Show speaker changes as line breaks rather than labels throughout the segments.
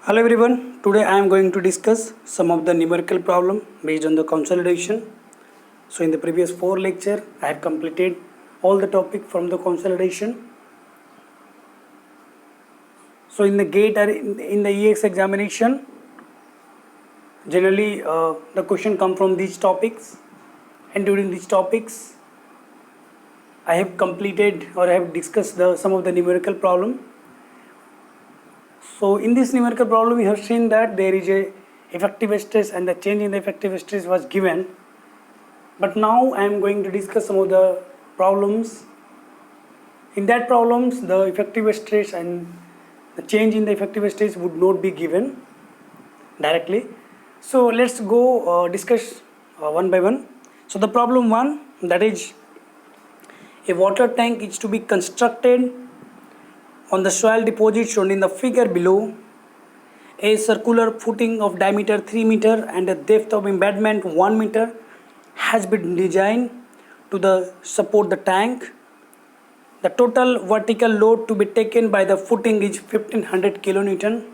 Hello everyone, today I am going to discuss some of the numerical problem based on the consolidation. So in the previous 4 lecture, I have completed all the topic from the consolidation. So in the GATE or in the EX examination, generally the question come from these topics, and during these topics, I have completed or I have discussed some of the numerical problem. So in this numerical problem, we have seen that there is a effective stress and the change in the effective stress was given. But now I am going to discuss some of the problems. In that problems, the effective stress and the change in the effective stress would not be given directly. So let's go discuss one by one. So the problem one, that is a water tank is to be constructed on the soil deposit shown in the figure below. A circular footing of diameter 3 meter and a depth of embedment 1 meter has been designed to support the tank. The total vertical load to be taken by the footing is 1500 kilonewton.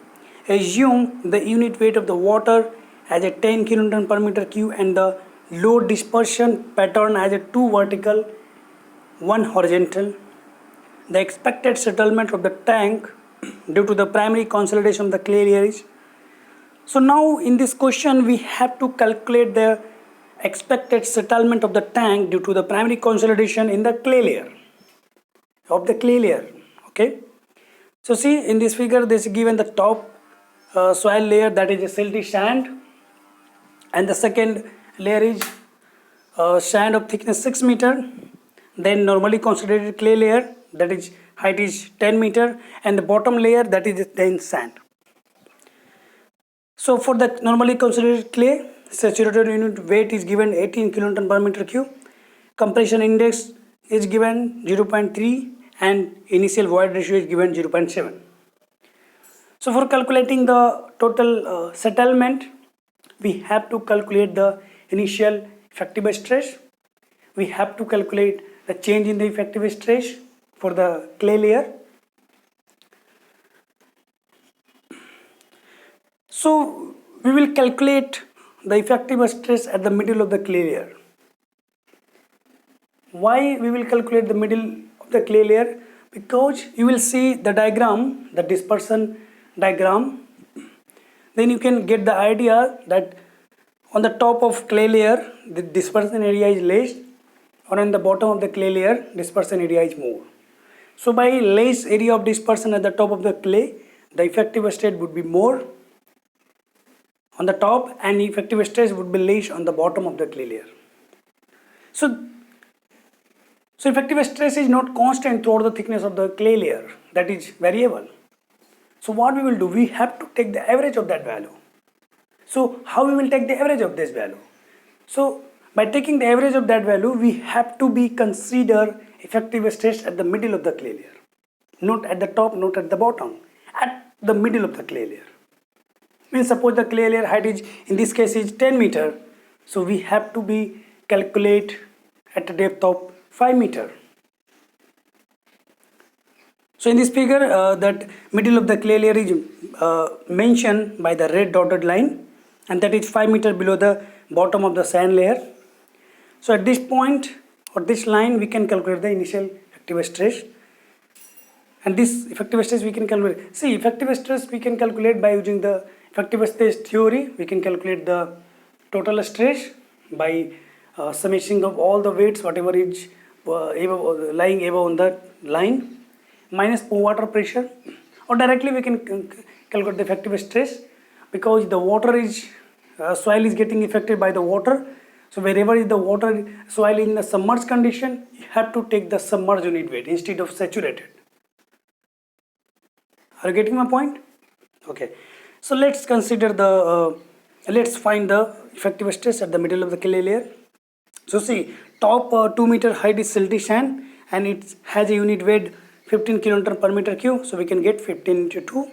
Assume the unit weight of the water as a 10 kilonewton per meter cube and the load dispersion pattern as a 2 vertical, 1 horizontal. The expected settlement of the tank due to the primary consolidation of the clay layer is. So now in this question we have to calculate the expected settlement of the tank due to the primary consolidation in the clay layer okay. So see in this figure this is given the top soil layer, that is a silty sand, and the second layer is sand of thickness 6 meter, then normally consolidated clay layer, that is height is 10 meter, and the bottom layer, that is then sand. So for the normally consolidated clay, saturated unit weight is given 18 kilonewton per meter cube, compression index is given 0.3 and initial void ratio is given 0.7. So for calculating the total settlement, we have to calculate the initial effective stress. We have to calculate the change in the effective stress for the clay layer. So we will calculate the effective stress at the middle of the clay layer. Why we will calculate the middle of the clay layer? Because you will see the diagram, the dispersion diagram, then you can get the idea that on the top of clay layer the dispersion area is less, or on the bottom of the clay layer dispersion area is more. So by less area of dispersion at the top of the clay, the effective stress would be more on the top and effective stress would be less on the bottom of the clay layer. So effective stress is not constant throughout the thickness of the clay layer, that is variable. So what we will do, we have to take the average of that value. So how we will take the average of this value? So by taking the average of that value, we have to be consider effective stress at the middle of the clay layer, not at the top, not at the bottom, at the middle of the clay layer. Means suppose the clay layer height is in this case is 10 meter, so we have to be calculate at a depth of 5 meter. So in this figure that middle of the clay layer is mentioned by the red dotted line, and that is 5 meter below the bottom of the sand layer. So at this point or this line we can calculate the initial effective stress, and this effective stress we can calculate. See, effective stress we can calculate by using the effective stress theory. We can calculate the total stress by summation of all the weights whatever is lying above on the line minus water pressure, or directly we can calculate the effective stress because the water is soil is getting affected by the water. So wherever is the water soil in the submerged condition, you have to take the submerged unit weight instead of saturated. Are you getting my point? Okay. So let's consider the let's find the effective stress at the middle of the clay layer. So see, top 2 meter height is silty sand and it has a unit weight 15 kilonewton per meter cube. So we can get 15 into 2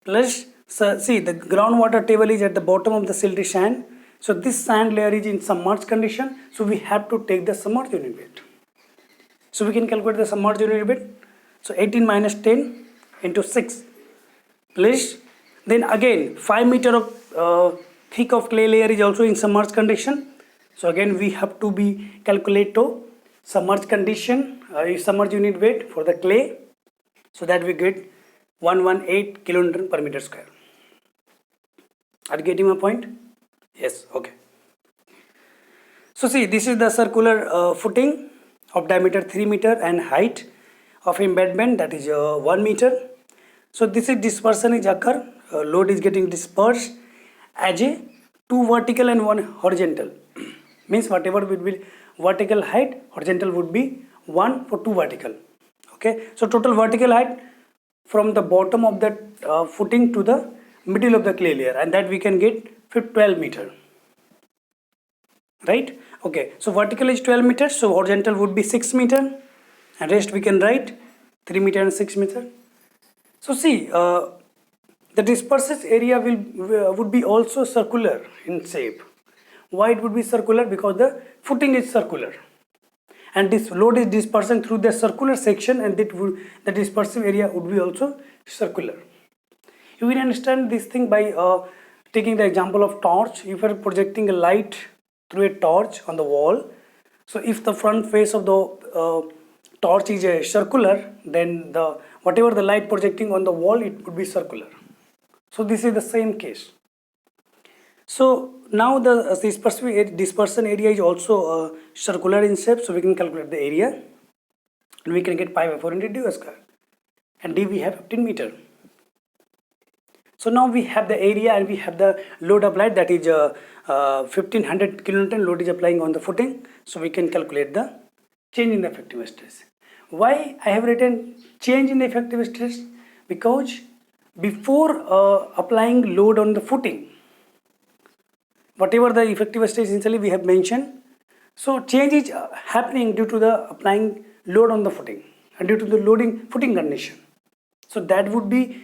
plus, so see the groundwater table is at the bottom of the silty sand. So this sand layer is in submerged condition. So we have to take the submerged unit weight. So we can calculate the submerged unit weight. So 18 minus 10 into 6 plus Then again 5 meter of thick of clay layer is also in submerged condition. So again we have to be calculate to submerged condition, submerged unit weight for the clay, so that we get 118 kilonewton per meter square. Are you getting my point? Yes, okay. So see, this is the circular footing of diameter 3 meter and height of embedment, that is 1 meter. So this is dispersion is occur, load is getting dispersed as a 2 vertical and 1 horizontal. Means whatever would be vertical height, horizontal would be 1 for 2 vertical. Okay, so total vertical height from the bottom of that footing to the middle of the clay layer, and that we can get 12 meter. Right? Okay, so vertical is 12 meters, so horizontal would be 6 meter, and rest we can write 3 meter and 6 meter. So see, the dispersed area would be also circular in shape. Why it would be circular? Because the footing is circular, and this load is dispersing through the circular section, and the dispersive area would be also circular. You will understand this thing by taking the example of torch. If you are projecting a light through a torch on the wall, so if the front face of the torch is a circular, then whatever the light projecting on the wall, it would be circular. So this is the same case. So now the dispersion area is also circular in shape, so we can calculate the area, and we can get pi by 4 into d square, and d we have 15 meter. So now we have the area and we have the load applied, that is 1500 kilonewton load is applying on the footing. So we can calculate the change in the effective stress. Why I have written change in the effective stress? Because before applying load on the footing, whatever the effective stress initially we have mentioned, so change is happening due to the applying load on the footing and due to the loading footing condition. So that would be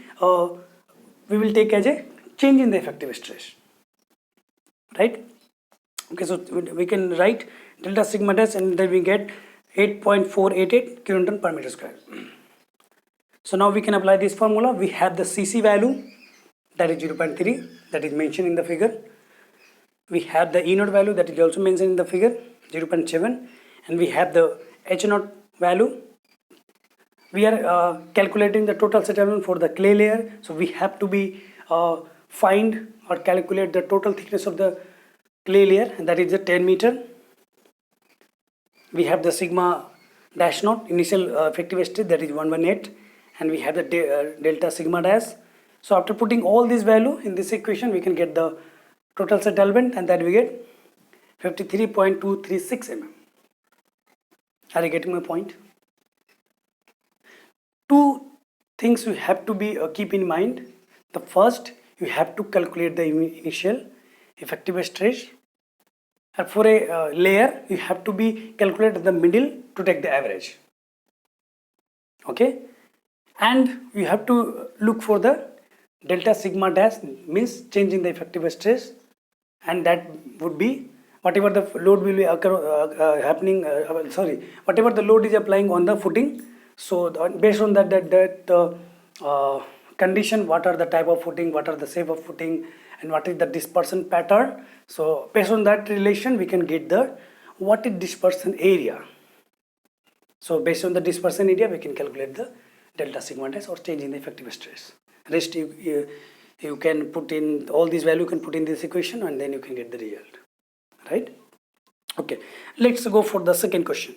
we will take as a change in the effective stress, right? Okay, so we can write delta sigma dash, and then we get 8.488 kilonewton per meter square. So now we can apply this formula. We have the CC value, that is 0.3, that is mentioned in the figure. We have the E0 value, that is also mentioned in the figure, 0.7, and we have the H0 value. We are calculating the total settlement for the clay layer, so we have to be find or calculate the total thickness of the clay layer, and that is the 10 meter. We have the sigma dash naught initial effective stress, that is 118, and we have the delta sigma dash. So after putting all these value in this equation, we can get the total settlement, and that we get 53.236 mm. Are you getting my point? Two things you have to be keep in mind. The first, you have to calculate the initial effective stress, and for a layer you have to be calculate the middle to take the average. Okay, and you have to look for the delta sigma dash, means change in the effective stress, and that would be whatever the load will be whatever the load is applying on the footing. So based on that condition, what are the type of footing, what are the shape of footing, and what is the dispersion pattern. So based on that relation, we can get the what is dispersion area. So based on the dispersion area, we can calculate the delta sigma dash or change in the effective stress. Rest you can put in all these value, you can put in this equation, and then you can get the result, right? Okay, let's go for the second question.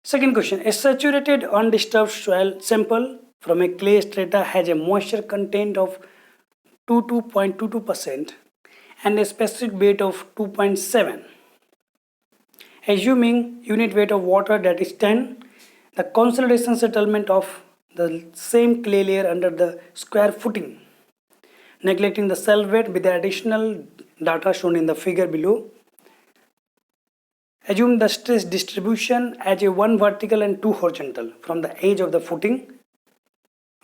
Second question, a saturated undisturbed soil sample from a clay strata has a moisture content of 2.22% and a specific weight of 2.7. Assuming unit weight of water, that is 10, the consolidation settlement of the same clay layer under the square footing, neglecting the cell weight with the additional data shown in the figure below. Assume the stress distribution as a 1 vertical and 2 horizontal from the edge of the footing.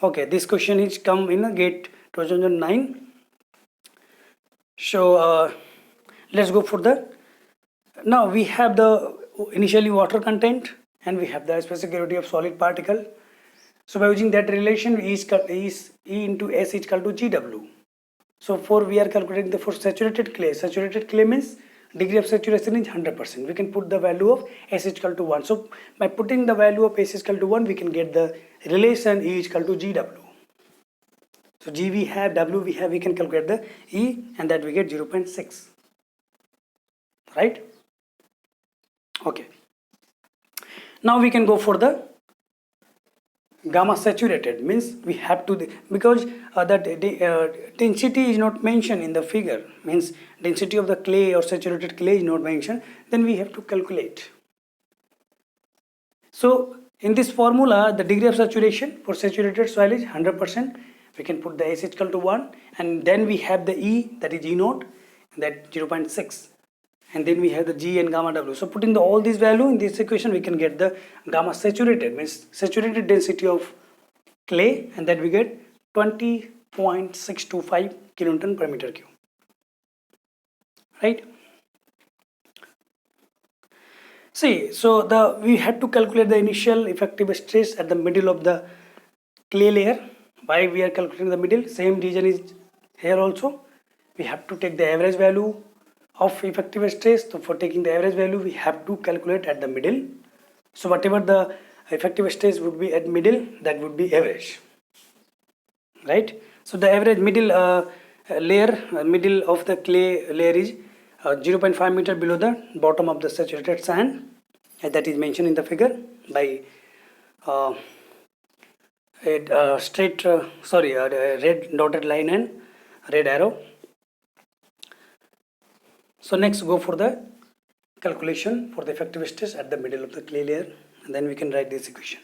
Okay, this question is come in a GATE 2009. So let's go for the, now we have the initially water content, and we have the specific gravity of solid particle. So by using that relation, E into S is equal to GW. So for we are calculating the for saturated clay means degree of saturation is 100%. We can put the value of S is equal to 1. So by putting the value of S is equal to 1, we can get the relation E is equal to GW. So G we have, W we have, we can calculate the E, and that we get 0.6. Right? Okay. Now we can go for the gamma saturated, means we have to, because the density is not mentioned in the figure, means density of the clay or saturated clay is not mentioned, then we have to calculate. So in this formula, the degree of saturation for saturated soil is 100%. We can put the S equal to 1, and then we have the E, that is E naught, that 0.6, and then we have the G and gamma W. So putting all these value in this equation, we can get the gamma saturated, means saturated density of clay, and that we get 20.625 kilonewton per meter cube. Right? See, so we had to calculate the initial effective stress at the middle of the clay layer. Why we are calculating the middle? Same reason is here also. We have to take the average value of effective stress. So for taking the average value, we have to calculate at the middle. So whatever the effective stress would be at middle, that would be average. Right? So the average middle layer, middle of the clay layer is 0.5 meter below the bottom of the saturated sand, and that is mentioned in the figure by a red dotted line and red arrow. So next go for the calculation for the effective stress at the middle of the clay layer, and then we can write this equation.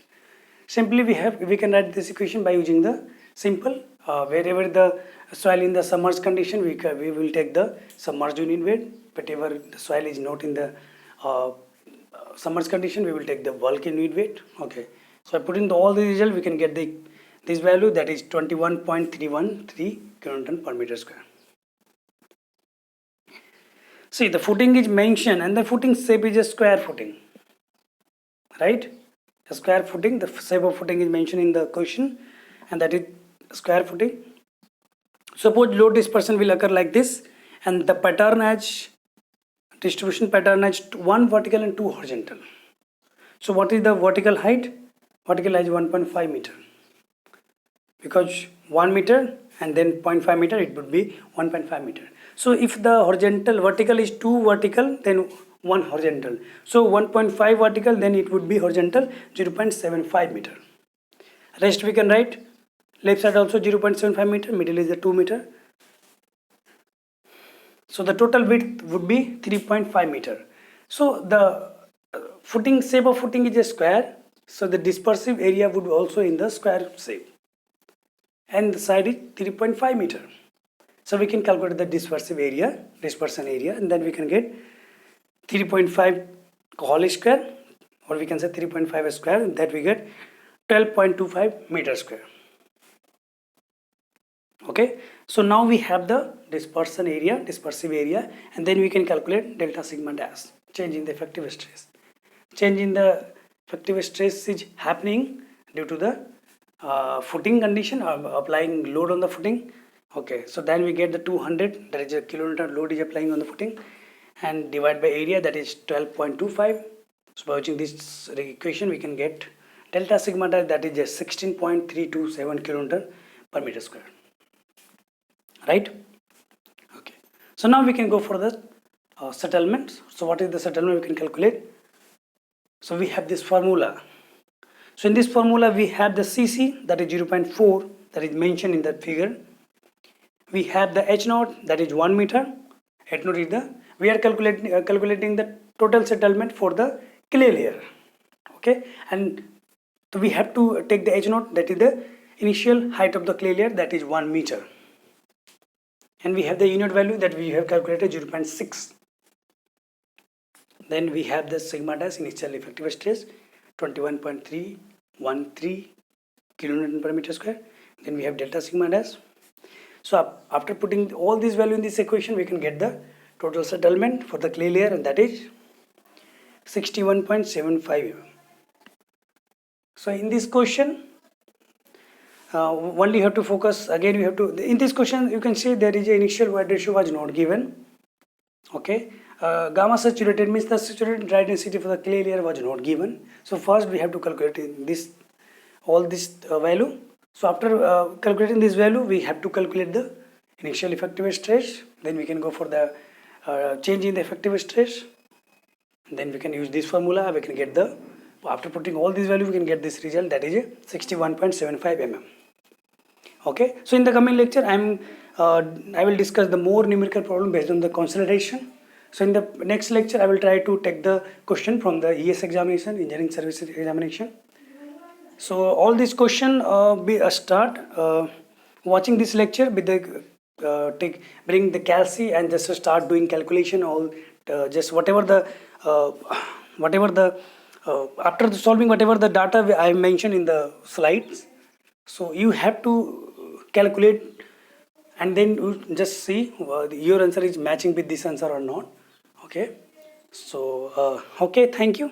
Simply we can write this equation by using the simple wherever the soil in the submerged condition, we will take the submerged unit weight. Whatever the soil is not in the submerged condition, we will take the bulk unit weight. Okay. So by putting all the result, we can get this value, that is 21.313 kilonewton per meter square. See, the footing is mentioned, and the footing shape is a square footing. Right? A square footing, the shape of footing is mentioned in the question, and that is square footing. Suppose load dispersion will occur like this, and the pattern has distribution pattern has one vertical and two horizontal. So what is the vertical height? Vertical height is 1.5 meter, because 1 meter and then 0.5 meter, it would be 1.5 meter. So if the vertical is 2 vertical, then 1 horizontal. So 1.5 vertical, then it would be horizontal 0.75 meter. Rest we can write. Left side also 0.75 meter, middle is the 2 meter. So the total width would be 3.5 meter. So the footing shape of footing is a square. So the dispersive area would be also in the square shape. And the side is 3.5 meter. So we can calculate the dispersion area, and then we can get 3.5 whole square, or we can say 3.5 square, and that we get 12.25 meter square. Okay, so now we have the dispersive area, and then we can calculate delta sigma dash, change in the effective stress. Change in the effective stress is happening due to the footing condition, applying load on the footing. Okay, so then we get the 200, that is a kilonewton load is applying on the footing, and divide by area, that is 12.25. So by using this equation, we can get delta sigma dash, that is just 16.327 kilonewton per meter square. Right? Okay. So now we can go for the settlement. So what is the settlement we can calculate? So we have this formula. So in this formula, we have the CC, that is 0.4, that is mentioned in that figure. We have the H naught, that is 1 meter. H naught is we are calculating the total settlement for the clay layer. Okay, and so we have to take the H naught, that is the initial height of the clay layer, that is 1 meter. And we have the unit value that we have calculated 0.6. Then we have the sigma dash, initial effective stress 21.313 kilonewton per meter square. Then we have delta sigma dash. So after putting all these value in this equation, we can get the total settlement for the clay layer, and that is 61.75. So in this question, only have to focus again. We have to, in this question you can see there is a initial void ratio was not given. Okay, gamma saturated means the saturated dry density for the clay layer was not given. So first we have to calculate this, all this value. So after calculating this value, we have to calculate the initial effective stress. Then we can go for the change in the effective stress. Then we can use this formula. We can get the, after putting all these values, we can get this result, that is a 61.75 mm. Okay. So in the coming lecture, I will discuss the more numerical problem based on the consolidation. So in the next lecture, I will try to take the question from the ES examination, engineering services examination. So all this question be a start watching this lecture with the bring the calci and just start doing calculation, all just whatever the after solving whatever the data I mentioned in the slides. So you have to calculate and then you just see your answer is matching with this answer or not. Okay. So okay, thank you.